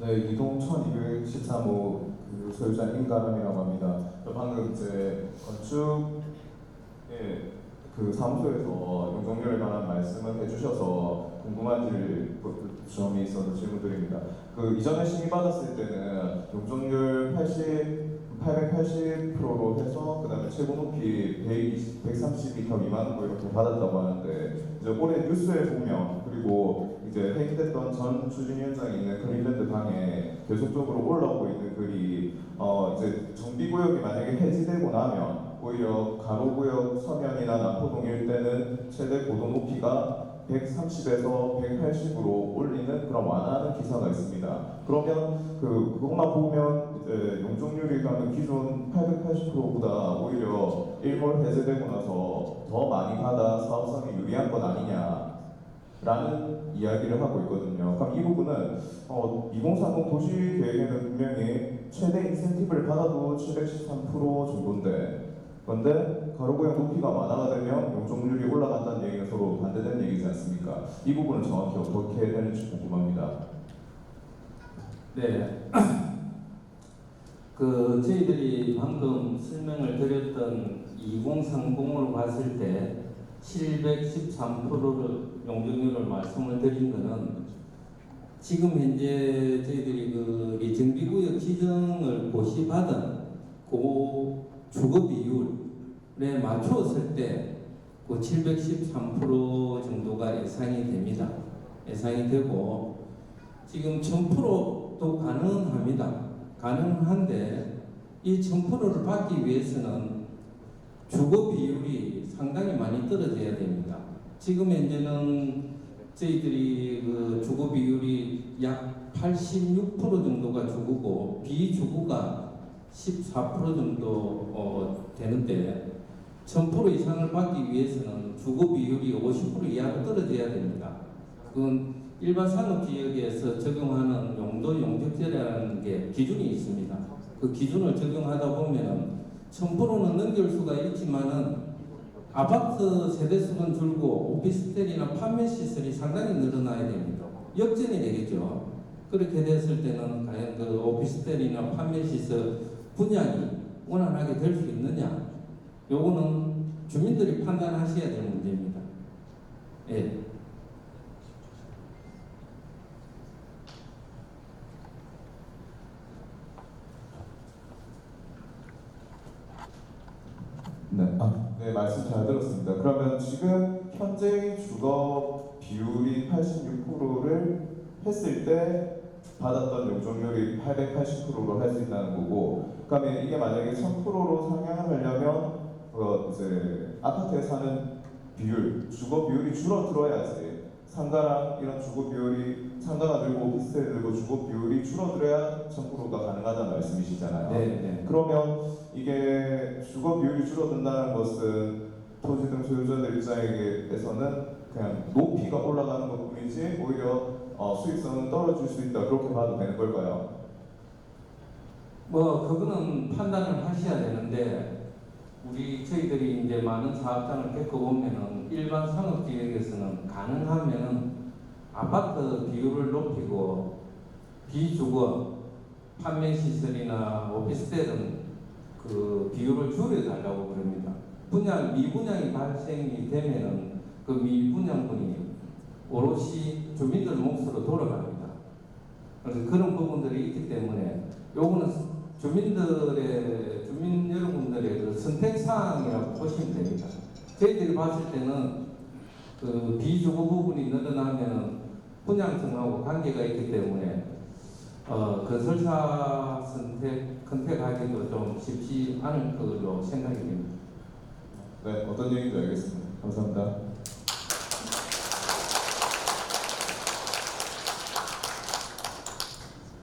네, 이동 1213호 그 소유자 임가람이라고 합니다. 방금 이제 건축의 그 사무소에서 용적률에 관한 말씀을 해주셔서 궁금한 점이 있어서 질문드립니다. 그 이전에 심의받았을 때는 용적률 880%로 해서 그 다음에 최고 높이 130m 미만 뭐 이렇게 받았다고 하는데 이제 올해 뉴스에 보면 그리고 이제 해임됐던 전 추진위원장이 있는 그린랜드 방에 계속적으로 올라오고 있는 글이 이제 정비구역이 만약에 해지되고 나면 오히려 가로구역 서면이나 남포동 일대는 최대 고도 높이가 130에서 180으로 올리는 그런 완화하는 기사가 있습니다. 그러면 그것만 보면 이제 용적률이 가는 기존 880%보다 오히려 일몰 해제되고 나서 더 많이 받아 사업성에 유리한 것 아니냐라는 이야기를 하고 있거든요. 그럼 이 부분은 2030 도시계획에는 분명히 최대 인센티브를 받아도 713% 정도인데 그런데 가로구역 높이가 완화가 되면 용적률이 올라간다는 얘기는 서로 반대되는 얘기지 않습니까? 이 부분은 정확히 어떻게 되는지 궁금합니다. 네. 저희들이 방금 설명을 드렸던 2030으로 봤을 때 713%를 용적률을 말씀을 드린 것은 지금 현재 저희들이 이 정비구역 지정을 고시받은 그 주거 비율에 맞추었을 때 그 713% 정도가 예상이 됩니다. 예상이 되고 지금 1000%도 가능합니다. 가능한데 이 1000%를 받기 위해서는 주거 비율이 상당히 많이 떨어져야 됩니다. 지금 현재는 저희들이 그 주거 비율이 약 86% 정도가 주거고 비주거가 14% 정도 되는데 1000% 이상을 받기 위해서는 주거 비율이 50% 이하로 떨어져야 됩니다. 그건 일반 산업지역에서 적용하는 용도 용적제라는 게 기준이 있습니다. 그 기준을 적용하다 보면 1000%는 넘길 수가 있지만은 아파트 세대수는 줄고 오피스텔이나 판매 시설이 상당히 늘어나야 됩니다. 역전이 되겠죠. 그렇게 됐을 때는 과연 그 오피스텔이나 판매 시설 분양이 원활하게 될 수 있느냐? 요거는 주민들이 판단하셔야 될 문제입니다. 예. 네, 말씀 잘 들었습니다. 그러면 지금 현재의 주거 비율이 86%를 했을 때 받았던 용적률이 880%로 할 수 있다는 거고, 그러면 이게 만약에 1000%로 상향을 하려면 이제 아파트에 사는 비율, 주거 비율이 줄어들어야지 상가랑 이런 주거 비율이 상가가 늘고 오피스텔이 늘고 주거 비율이 줄어들어야 1000%가 가능하다는 말씀이시잖아요. 네. 그러면 이게 주거 비율이 줄어든다는 것은 토지 등 소유자들 입장에서는 그냥 높이가 올라가는 것 뿐이지 오히려 수익성은 떨어질 수 있다 그렇게 봐도 되는 걸까요? 그거는 판단을 하셔야 되는데 저희들이 이제 많은 사업장을 겪어보면은 일반 산업지역에서는 가능하면은 아파트 비율을 높이고 비주거 판매 시설이나 오피스텔은 그 비율을 줄여달라고 그럽니다. 미분양이 발생이 되면은 그 미분양분이 오롯이 주민들 몫으로 돌아갑니다. 그래서 그런 부분들이 있기 때문에 요거는 주민 여러분들의 그 선택사항이라고 보시면 됩니다. 저희들이 봤을 때는 그 비주거 부분이 늘어나면은 분양성하고 관계가 있기 때문에 건설사 컨택하기도 좀 쉽지 않을 걸로 생각이 됩니다. 네, 어떤 얘기인지 알겠습니다. 감사합니다.